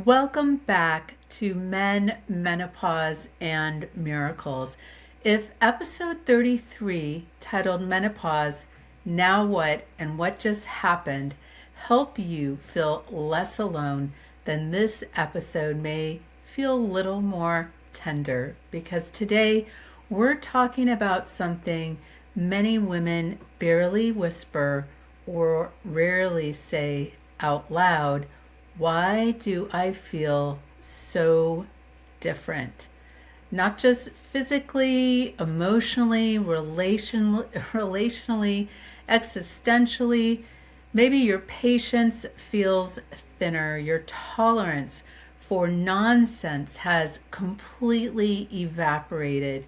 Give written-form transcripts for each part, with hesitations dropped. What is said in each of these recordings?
Welcome back to Men, Menopause, and Miracles. If episode 33, titled Menopause, Now What and What Just Happened, help you feel less alone, then this episode may feel a little more tender because today we're talking about something many women barely whisper or rarely say out loud. Why do I feel so different? Not just physically, emotionally, relationally, existentially. Maybe your patience feels thinner. Your tolerance for nonsense has completely evaporated.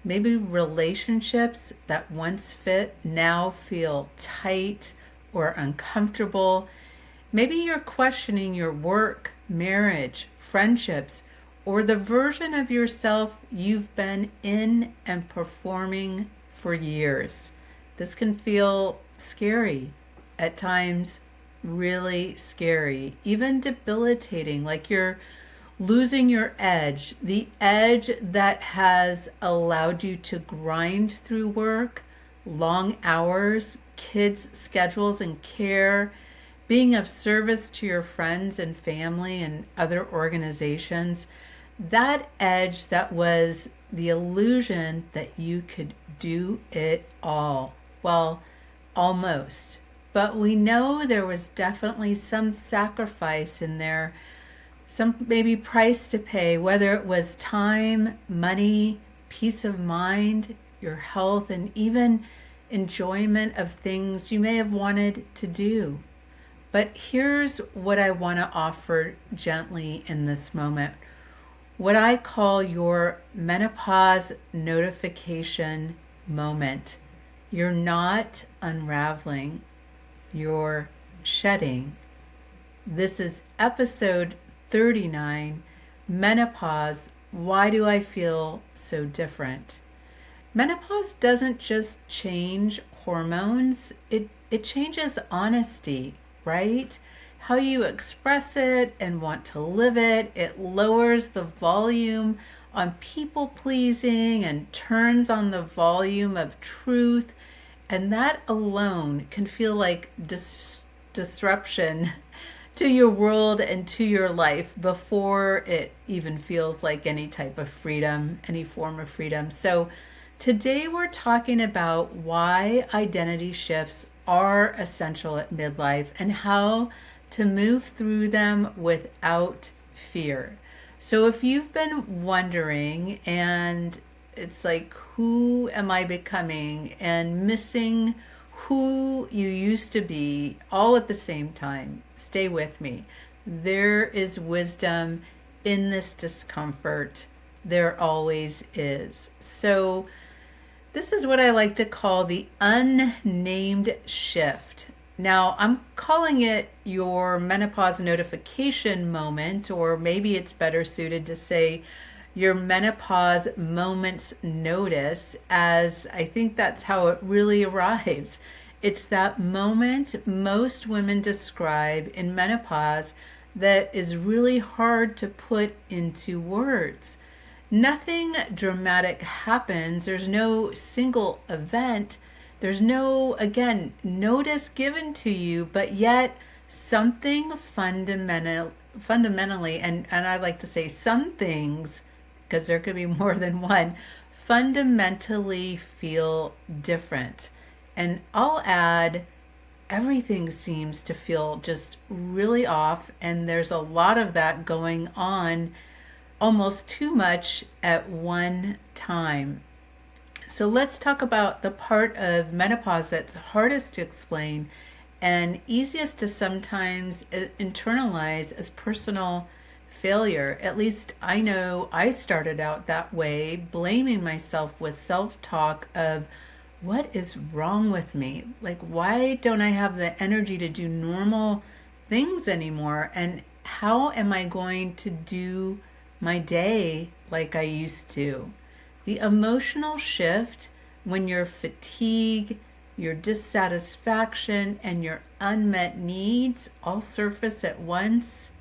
Maybe relationships that once fit now feel tight or uncomfortable. Maybe you're questioning your work, marriage, friendships, or the version of yourself you've been in and performing for years. This can feel scary, at times really scary, even debilitating, like you're losing your edge, the edge that has allowed you to grind through work, long hours, kids' schedules and care, being of service to your friends and family and other organizations, that edge that was the illusion that you could do it all. Well, almost. But we know there was definitely some sacrifice in there, some maybe price to pay, whether it was time, money, peace of mind, your health, and even enjoyment of things you may have wanted to do. But here's what I want to offer gently in this moment. What I call your menopause notification moment. You're not unraveling, you're shedding. This is episode 39, Menopause. Why do I feel so different? Menopause doesn't just change hormones, it changes honesty, right? How you express it and want to live it. It lowers the volume on people pleasing and turns on the volume of truth. And that alone can feel like disruption to your world and to your life before it even feels like any type of freedom, any form of freedom. So today we're talking about why identity shifts are essential at midlife and how to move through them without fear. So if you've been wondering and it's like, who am I becoming, and missing who you used to be all at the same time, stay with me. There is wisdom in this discomfort. There always is. So this is what I like to call the unnamed shift. Now, I'm calling it your menopause notification moment, or maybe it's better suited to say your menopause moment's notice, as I think that's how it really arrives. It's that moment most women describe in menopause that is really hard to put into words. Nothing dramatic happens. There's no single event. There's no, again, notice given to you, but yet something fundamentally, and I like to say some things, because there could be more than one, fundamentally feel different. And I'll add, everything seems to feel just really off, and there's a lot of that going on, almost too much at one time. So let's talk about the part of menopause that's hardest to explain and easiest to sometimes internalize as personal failure. At least I know I started out that way, blaming myself with self-talk of, what is wrong with me? Like, why don't I have the energy to do normal things anymore? And how am I going to do my day like I used to? The emotional shift when your fatigue, your dissatisfaction, and your unmet needs all surface at once,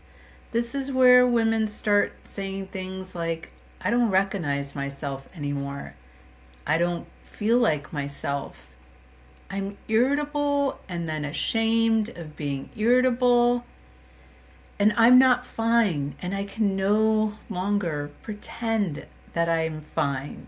This is where women start saying things like, I don't recognize myself anymore. I don't feel like myself. I'm irritable and then ashamed of being irritable. And I'm not fine, and I can no longer pretend that I'm fine.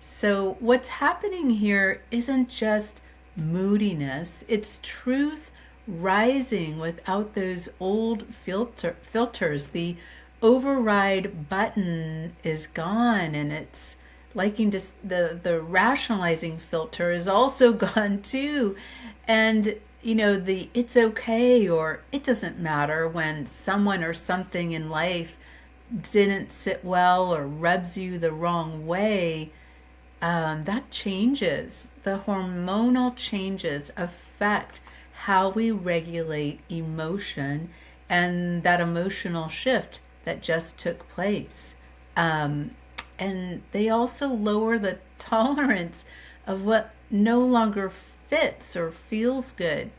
So, what's happening here isn't just moodiness, it's truth rising without those old filters. The override button is gone, and it's liking to, the rationalizing filter is also gone too. And the it's okay or it doesn't matter when someone or something in life didn't sit well or rubs you the wrong way, that changes. The hormonal changes affect how we regulate emotion and that emotional shift that just took place. And they also lower the tolerance of what no longer fits or feels good.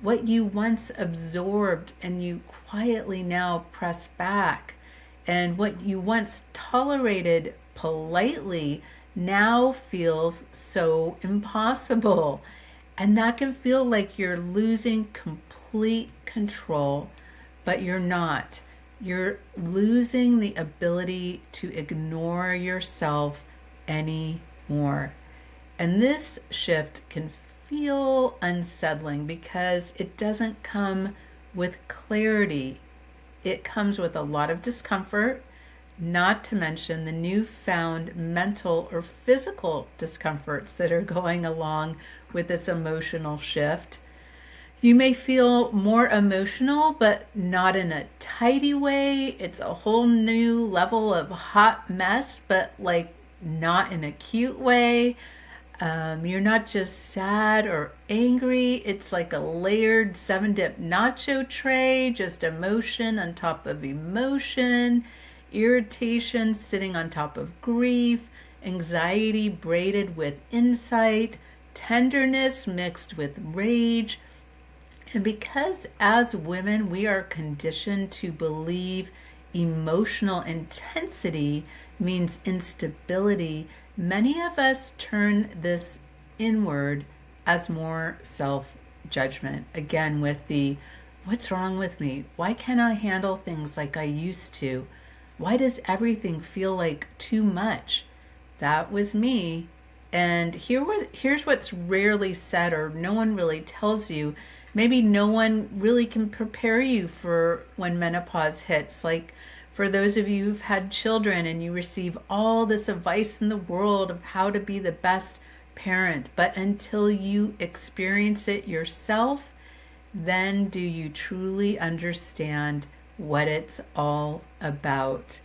What you once absorbed and you quietly now press back, and what you once tolerated politely now feels so impossible. And that can feel like you're losing complete control, but you're not. You're losing the ability to ignore yourself anymore. And this shift can feel unsettling because it doesn't come with clarity. It comes with a lot of discomfort, not to mention the newfound mental or physical discomforts that are going along with this emotional shift. You may feel more emotional, but not in a tidy way. It's a whole new level of hot mess, but like not in a cute way. You're not just sad or angry. It's like a layered 7-dip nacho tray, just emotion on top of emotion, irritation sitting on top of grief, anxiety braided with insight, tenderness mixed with rage. And because as women we are conditioned to believe emotional intensity means instability, many of us turn this inward as more self-judgment. Again, with the, what's wrong with me? Why can't I handle things like I used to? Why does everything feel like too much? That was me. And here's what's rarely said or no one really tells you. Maybe no one really can prepare you for when menopause hits. Like for those of you who've had children and you receive all this advice in the world of how to be the best parent, but until you experience it yourself, then do you truly understand what it's all about.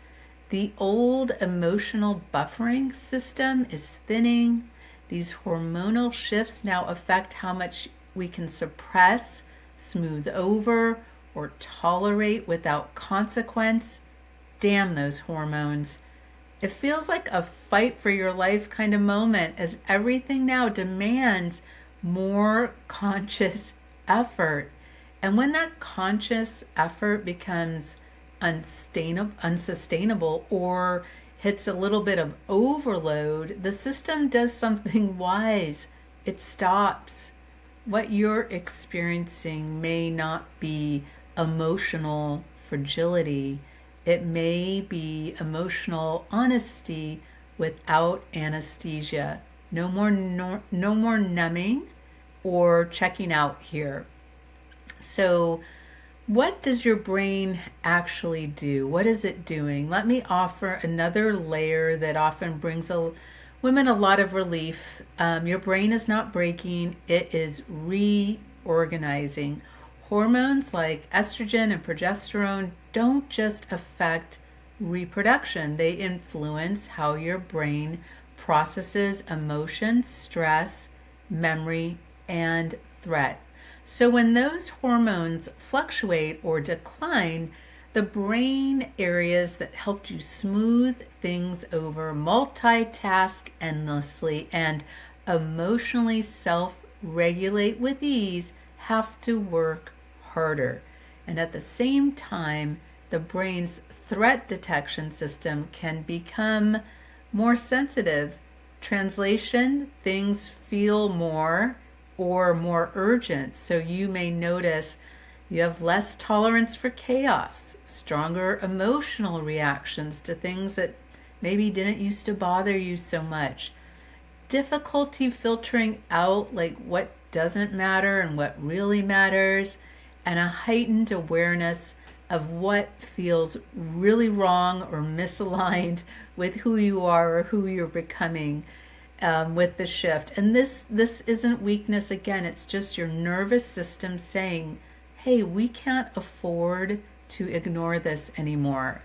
The old emotional buffering system is thinning. These hormonal shifts now affect how much we can suppress, smooth over, or tolerate without consequence. Damn those hormones. It feels like a fight for your life kind of moment as everything now demands more conscious effort. And when that conscious effort becomes unsustainable or hits a little bit of overload, the system does something wise. It stops. What you're experiencing may not be emotional fragility. It may be emotional honesty without anesthesia. No more numbing or checking out here. So what does your brain actually do? What is it doing? Let me offer another layer that often brings women a lot of relief. Your brain is not breaking, it is reorganizing. Hormones like estrogen and progesterone don't just affect reproduction, they influence how your brain processes emotion, stress, memory, and threat. So when those hormones fluctuate or decline, the brain areas that helped you smooth things over, multitask endlessly, and emotionally self-regulate with ease have to work harder. And at the same time, the brain's threat detection system can become more sensitive. Translation, things feel more or more urgent. So you may notice you have less tolerance for chaos, stronger emotional reactions to things that maybe didn't used to bother you so much. Difficulty filtering out like what doesn't matter and what really matters, and a heightened awareness of what feels really wrong or misaligned with who you are or who you're becoming with the shift. And this isn't weakness. Again, it's just your nervous system saying, hey, we can't afford to ignore this anymore.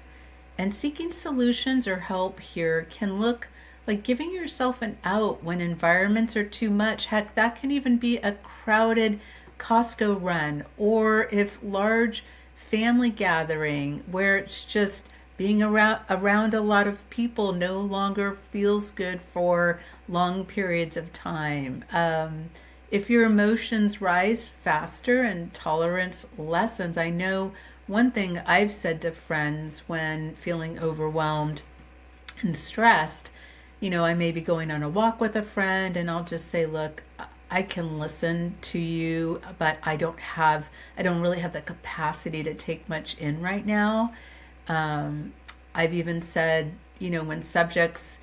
And seeking solutions or help here can look like giving yourself an out when environments are too much. Heck, that can even be a crowded Costco run, or if large family gathering where it's just being around a lot of people no longer feels good for long periods of time. If your emotions rise faster and tolerance lessens, I know one thing I've said to friends when feeling overwhelmed and stressed, I may be going on a walk with a friend and I'll just say, look, I can listen to you, but I don't really have the capacity to take much in right now. I've even said, when subjects,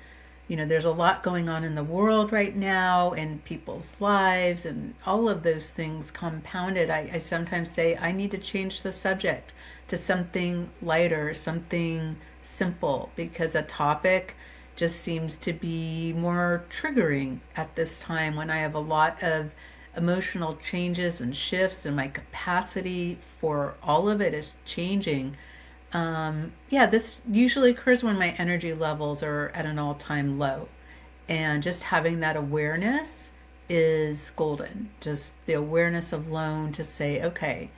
there's a lot going on in the world right now, in people's lives, and all of those things compounded. I sometimes say, I need to change the subject to something lighter, something simple, because a topic just seems to be more triggering at this time when I have a lot of emotional changes and shifts, and my capacity for all of it is changing. This usually occurs when my energy levels are at an all-time low. And just having that awareness is golden. Just the awareness alone to say, okay,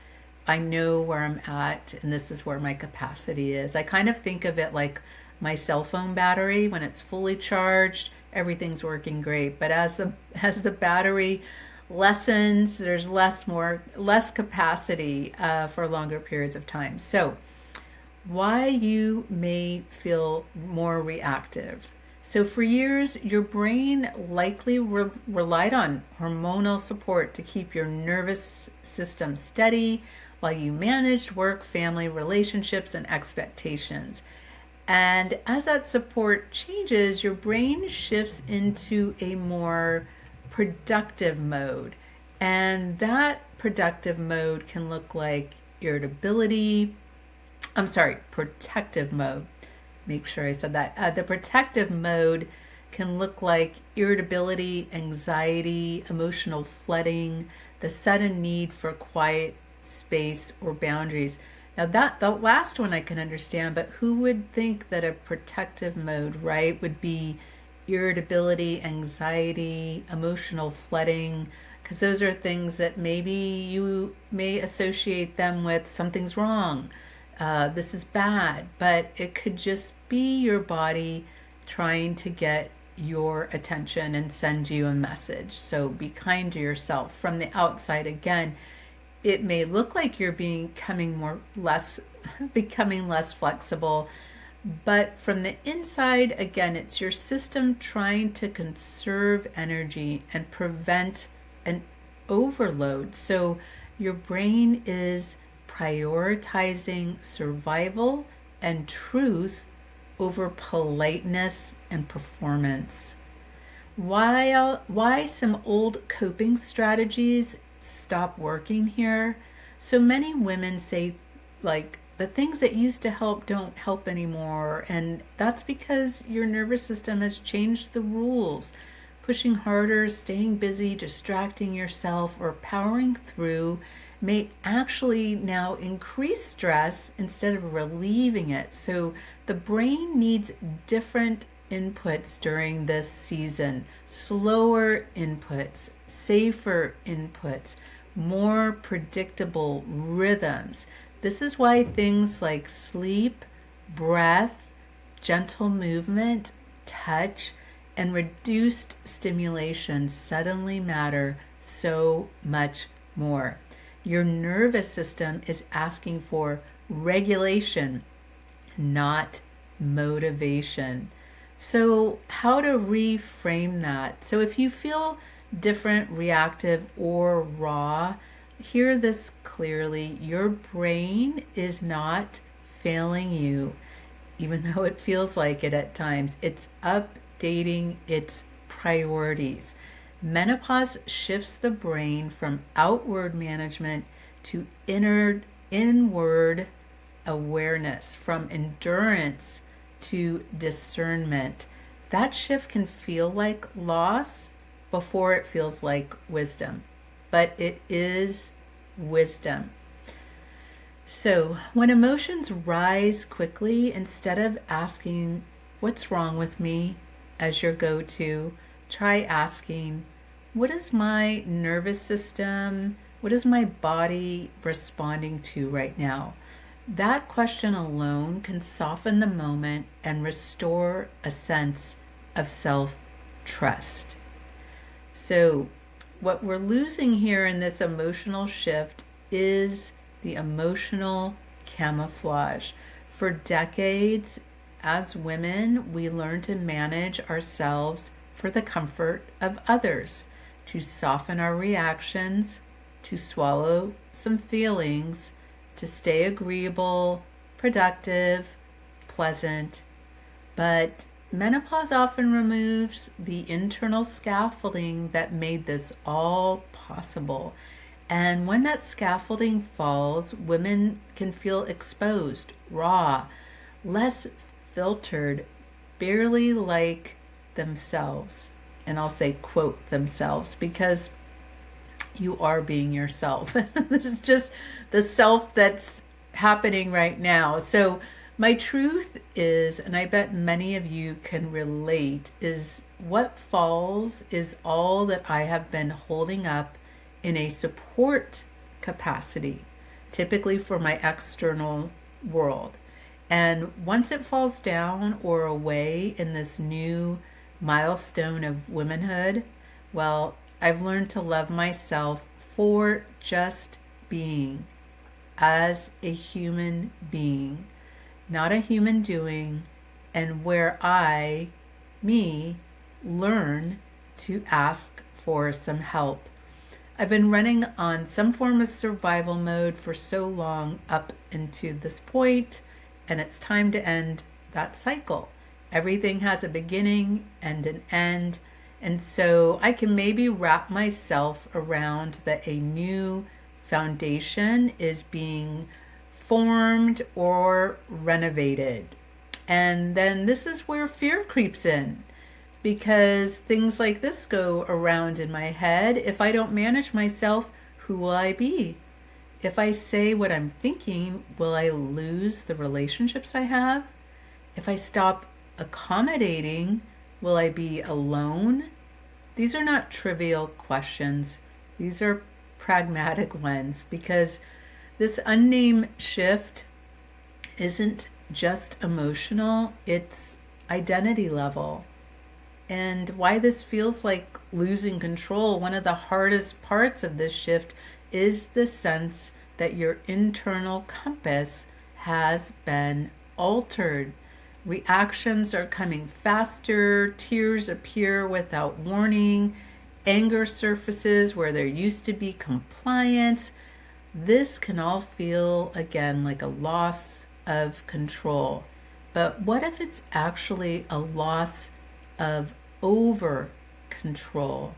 I know where I'm at and this is where my capacity is. I kind of think of it like my cell phone battery. When it's fully charged, everything's working great. But as the battery lessens, there's less capacity for longer periods of time. So why you may feel more reactive. So for years, your brain likely relied on hormonal support to keep your nervous system steady while you managed work, family, relationships, and expectations. And as that support changes, your brain shifts into a more productive mode. And that productive mode can look like protective mode. Make sure I said that. The protective mode can look like irritability, anxiety, emotional flooding, the sudden need for quiet space or boundaries. Now the last one I can understand, but who would think that a protective mode, right, would be irritability, anxiety, emotional flooding? Because those are things that maybe you may associate them with something's wrong. This is bad, but it could just be your body trying to get your attention and send you a message. So be kind to yourself. From the outside, again, it may look like you're becoming less flexible, but from the inside, again, it's your system trying to conserve energy and prevent an overload. So your brain is prioritizing survival and truth over politeness and performance. Why some old coping strategies stop working here? So many women say, like, the things that used to help don't help anymore, and that's because your nervous system has changed the rules. Pushing harder, staying busy, distracting yourself, or powering through may actually now increase stress instead of relieving it. So the brain needs different inputs during this season, slower inputs, safer inputs, more predictable rhythms. This is why things like sleep, breath, gentle movement, touch, and reduced stimulation suddenly matter so much more. Your nervous system is asking for regulation, not motivation. So, how to reframe that? So, if you feel different, reactive, or raw, hear this clearly. Your brain is not failing you, even though it feels like it at times. It's updating its priorities. Menopause shifts the brain from outward management to inward awareness, from endurance to discernment. That shift can feel like loss before it feels like wisdom, but it is wisdom. So, when emotions rise quickly, instead of asking, "What's wrong with me?" as your go to, try asking, "What is my nervous system? What is my body responding to right now?" That question alone can soften the moment and restore a sense of self trust. So, what we're losing here in this emotional shift is the emotional camouflage. For decades, as women, we learn to manage ourselves for the comfort of others, to soften our reactions, to swallow some feelings, to stay agreeable, productive, pleasant. But menopause often removes the internal scaffolding that made this all possible. And when that scaffolding falls, women can feel exposed, raw, less filtered, barely like themselves. And I'll say, quote, themselves, because you are being yourself. This is just the self that's happening right now. So, my truth is, and I bet many of you can relate, is what falls is all that I have been holding up in a support capacity, typically for my external world. And once it falls down or away in this new milestone of womanhood, well, I've learned to love myself for just being, as a human being, not a human doing, and where I, me, learn to ask for some help. I've been running on some form of survival mode for so long up into this point, and it's time to end that cycle. Everything has a beginning and an end, and so I can maybe wrap myself around that a new foundation is being formed or renovated. And then this is where fear creeps in, because things like this go around in my head. If I don't manage myself, who will I be? If I say what I'm thinking, will I lose the relationships I have? If I stop accommodating, will I be alone? These are not trivial questions. These are pragmatic ones, because this unnamed shift isn't just emotional, it's identity level. And why this feels like losing control, one of the hardest parts of this shift is the sense that your internal compass has been altered. Reactions are coming faster, tears appear without warning, anger surfaces where there used to be compliance. This can all feel, again, like a loss of control. But what if it's actually a loss of over control?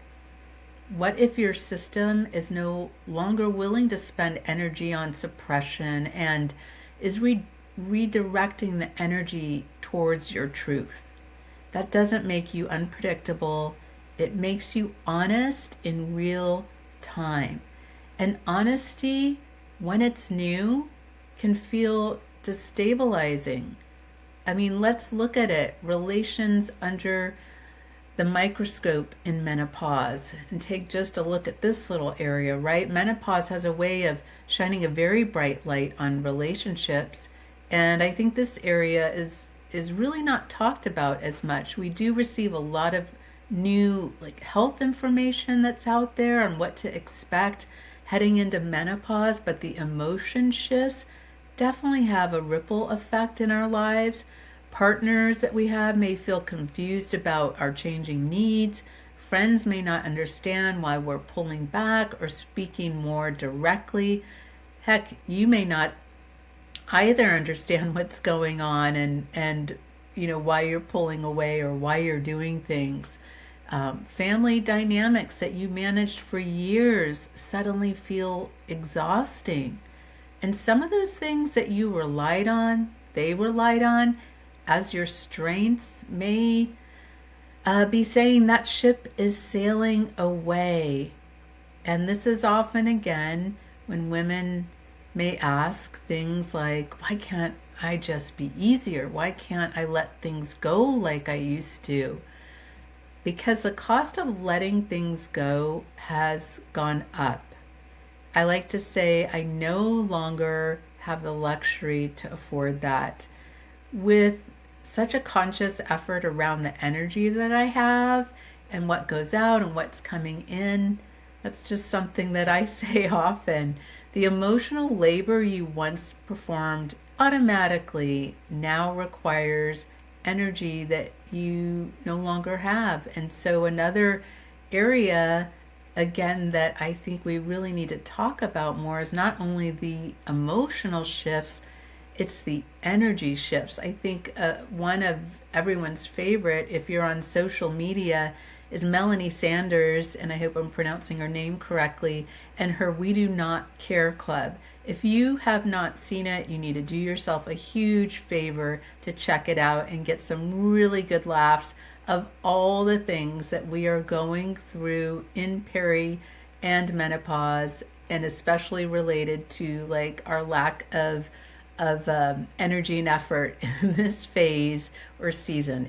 What if your system is no longer willing to spend energy on suppression and is redirecting the energy towards your truth? That doesn't make you unpredictable. It makes you honest in real time. And honesty, when it's new, can feel destabilizing. I mean, let's look at it. Relations under the microscope in menopause, and take just a look at this little area, right? Menopause has a way of shining a very bright light on relationships, and I think this area is really not talked about as much. We do receive a lot of new health information that's out there on what to expect heading into menopause, but the emotion shifts, definitely have a ripple effect in our lives. Partners that we have may feel confused about our changing needs. Friends may not understand why we're pulling back or speaking more directly. Heck, you may not either understand what's going on and why you're pulling away or why you're doing things. Family dynamics that you managed for years suddenly feel exhausting. And some of those things that you relied on, they relied on as your strengths may be saying that ship is sailing away. And this is often, again, when women may ask things like, why can't I just be easier? Why can't I let things go like I used to? Because the cost of letting things go has gone up. I like to say I no longer have the luxury to afford that. With such a conscious effort around the energy that I have and what goes out and what's coming in, that's just something that I say often. The emotional labor you once performed automatically now requires energy that you no longer have. And so another area, again, that I think we really need to talk about more is not only the emotional shifts, it's the energy shifts. I think one of everyone's favorite, if you're on social media, is Melanie Sanders, and I hope I'm pronouncing her name correctly, and her We Do Not Care Club. If you have not seen it, you need to do yourself a huge favor to check it out and get some really good laughs of all the things that we are going through in peri and menopause, and especially related to like our lack of energy and effort in this phase or season.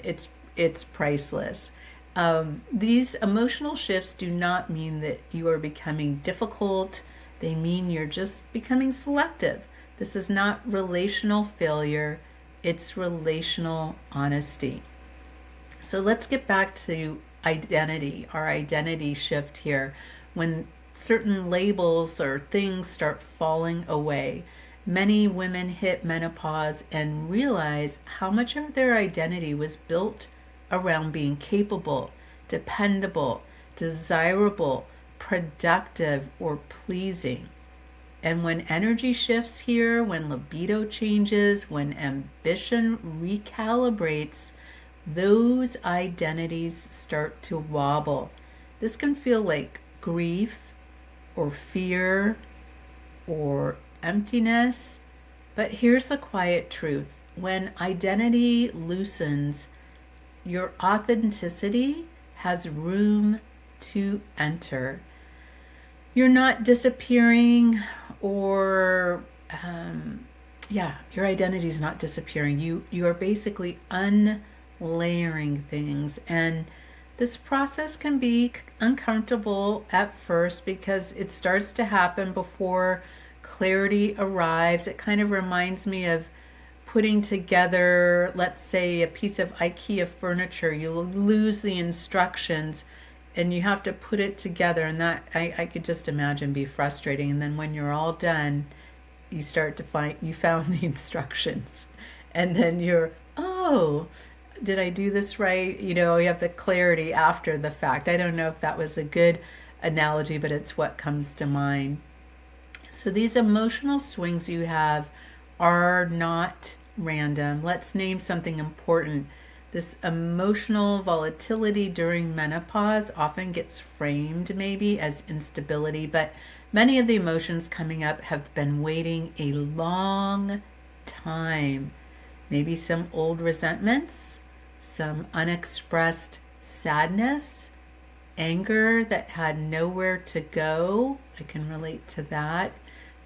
It's priceless. These emotional shifts do not mean that you are becoming difficult. They mean you're just becoming selective. This is not relational failure. It's relational honesty. So let's get back to identity, our identity shift here. When certain labels or things start falling away, many women hit menopause and realize how much of their identity was built around being capable, dependable, desirable, productive, or pleasing. And when energy shifts here, when libido changes, when ambition recalibrates, those identities start to wobble. This can feel like grief or fear or emptiness. But here's the quiet truth. When identity loosens, your authenticity has room to enter. You're not disappearing, or your identity is not disappearing. You are basically unlayering things, and this process can be uncomfortable at first because it starts to happen before clarity arrives. It kind of reminds me of putting together, let's say, a piece of IKEA furniture. You lose the instructions and you have to put it together, and that I could just imagine be frustrating. And then when you're all done, you start to find you found the instructions, and then you're, oh, did I do this right? You have the clarity after the fact. I don't know if that was a good analogy, but it's what comes to mind. So these emotional swings you have are not random. Let's name something important. This emotional volatility during menopause often gets framed maybe as instability, but many of the emotions coming up have been waiting a long time. Maybe some old resentments, some unexpressed sadness, anger that had nowhere to go. I can relate to that.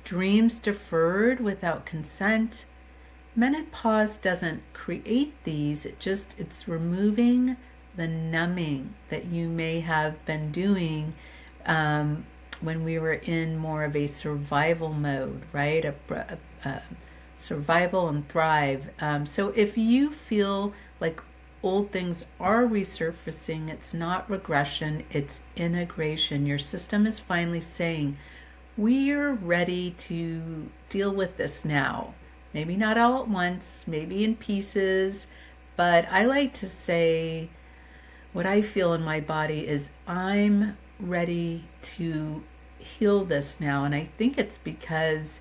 Dreams deferred without consent. Menopause doesn't create these, it's removing the numbing that you may have been doing when we were in more of a survival mode, right? A survival and thrive. So if you feel like old things are resurfacing, it's not regression, it's integration. Your system is finally saying, we're ready to deal with this now. Maybe not all at once, maybe in pieces, but I like to say what I feel in my body is I'm ready to heal this now. And I think it's because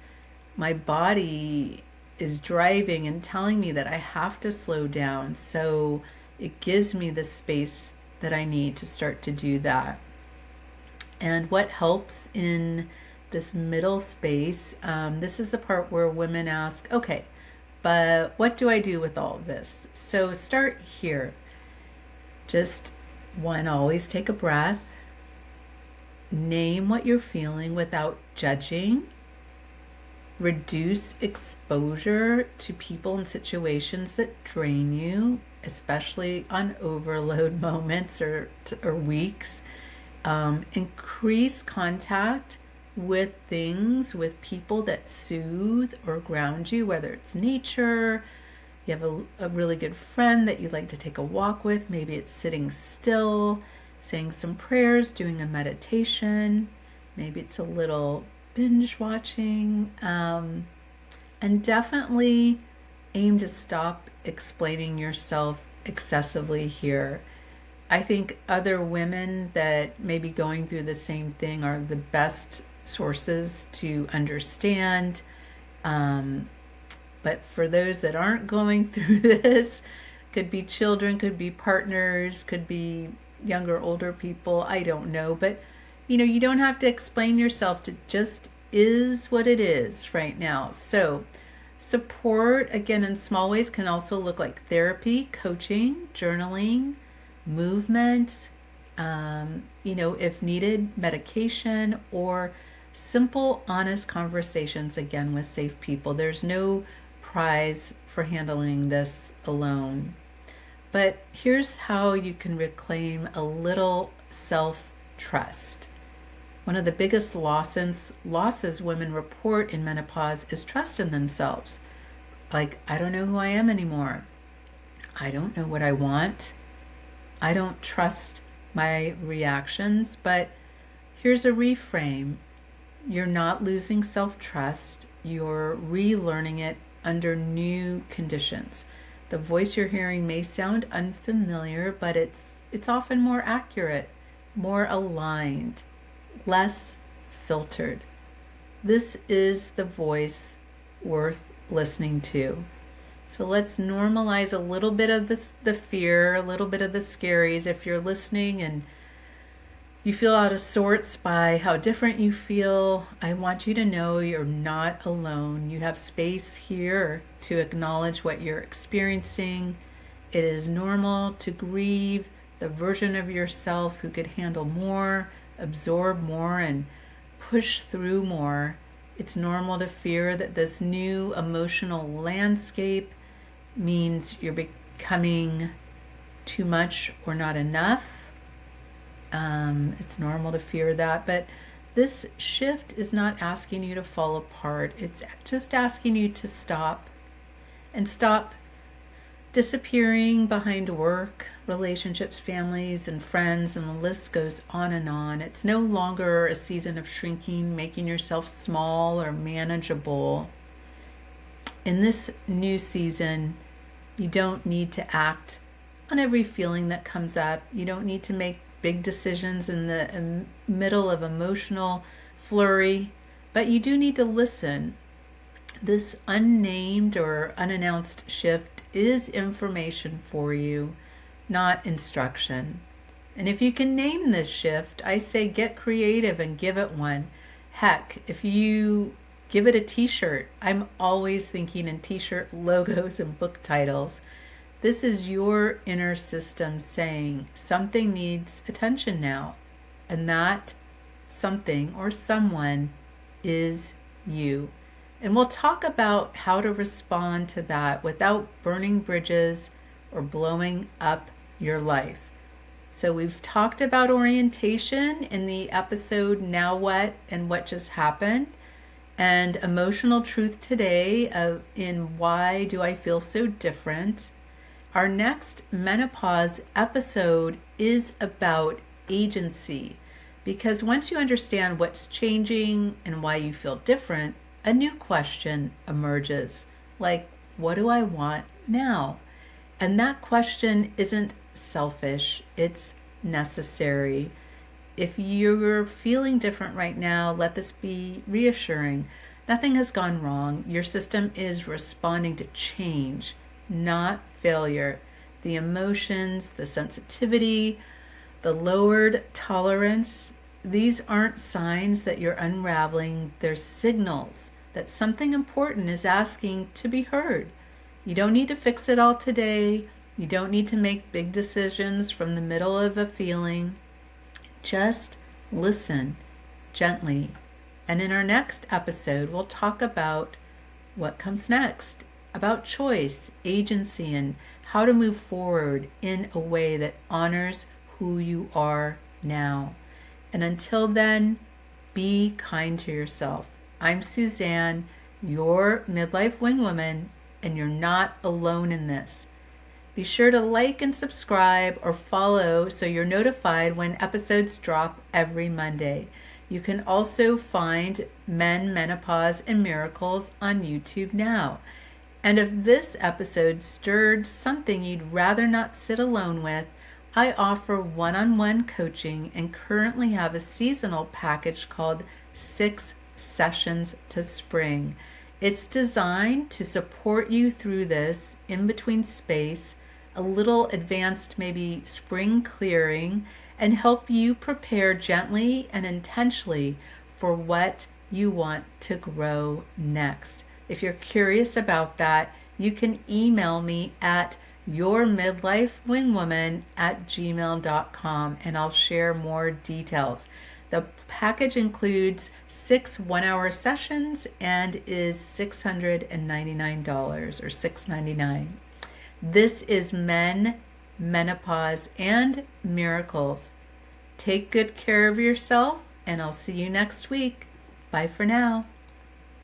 my body is driving and telling me that I have to slow down. So it gives me the space that I need to start to do that. And what helps in this middle space, this is the part where women ask, okay, but what do I do with all of this? So start here. Just one, always take a breath. Name what you're feeling without judging. Reduce exposure to people and situations that drain you, especially on overload moments or weeks. Increase contact with things, with people that soothe or ground you, whether it's nature, you have a really good friend that you'd like to take a walk with, maybe it's sitting still, saying some prayers, doing a meditation, maybe it's a little binge watching, and definitely aim to stop explaining yourself excessively here. I think other women that may be going through the same thing are the best sources to understand. But for those that aren't going through this, could be children, could be partners, could be younger, older people, I don't know. But, you don't have to explain yourself. It just is what it is right now. So support, again, in small ways can also look like therapy, coaching, journaling, movement, if needed, medication, or simple, honest conversations, again, with safe people. There's no prize for handling this alone. But here's how you can reclaim a little self-trust. One of the biggest losses women report in menopause is trust in themselves. Like, I don't know who I am anymore. I don't know what I want. I don't trust my reactions. But here's a reframe. You're not losing self-trust. You're relearning it under new conditions. The voice you're hearing may sound unfamiliar, but it's often more accurate, more aligned, less filtered. This is the voice worth listening to. So let's normalize a little bit of the fear, a little bit of the scaries. If you're listening and you feel out of sorts by how different you feel, I want you to know you're not alone. You have space here to acknowledge what you're experiencing. It is normal to grieve the version of yourself who could handle more, absorb more, and push through more. It's normal to fear that this new emotional landscape means you're becoming too much or not enough. It's normal to fear that, but this shift is not asking you to fall apart. It's just asking you to stop disappearing behind work, relationships, families, and friends, and the list goes on and on. It's no longer a season of shrinking, making yourself small or manageable. In this new season, you don't need to act on every feeling that comes up. You don't need to make big decisions in the middle of emotional flurry, but you do need to listen. This unnamed or unannounced shift is information for you, not instruction. And if you can name this shift, I say get creative and give it one. Heck, if you give it a t-shirt, I'm always thinking in t-shirt logos and book titles. This is your inner system saying something needs attention now. And that something or someone is you. And we'll talk about how to respond to that without burning bridges or blowing up your life. So we've talked about orientation in the episode Now What and What Just Happened, and emotional truth today in Why Do I Feel So Different. Our next menopause episode is about agency, because once you understand what's changing and why you feel different, a new question emerges. Like, what do I want now? And that question isn't selfish, it's necessary. If you're feeling different right now, let this be reassuring. Nothing has gone wrong. Your system is responding to change, not failure. The emotions, the sensitivity, the lowered tolerance, these aren't signs that you're unraveling. They're signals that something important is asking to be heard. You don't need to fix it all today. You don't need to make big decisions from the middle of a feeling. Just listen gently. And in our next episode, we'll talk about what comes next, about choice, agency, and how to move forward in a way that honors who you are now. And until then, be kind to yourself. I'm Suzanne, your midlife wing woman, and you're not alone in this. Be sure to like and subscribe or follow so you're notified when episodes drop every Monday. You can also find Men, Menopause, and Miracles on YouTube now. And if this episode stirred something you'd rather not sit alone with, I offer one-on-one coaching and currently have a seasonal package called 6 Sessions to Spring. It's designed to support you through this in-between space, a little advanced maybe spring clearing, and help you prepare gently and intentionally for what you want to grow next. If you're curious about that, you can email me at yourmidlifewingwoman@gmail.com and I'll share more details. The package includes 6 one-hour sessions and is $699 or $699. This is Men, Menopause, and Miracles. Take good care of yourself, and I'll see you next week. Bye for now.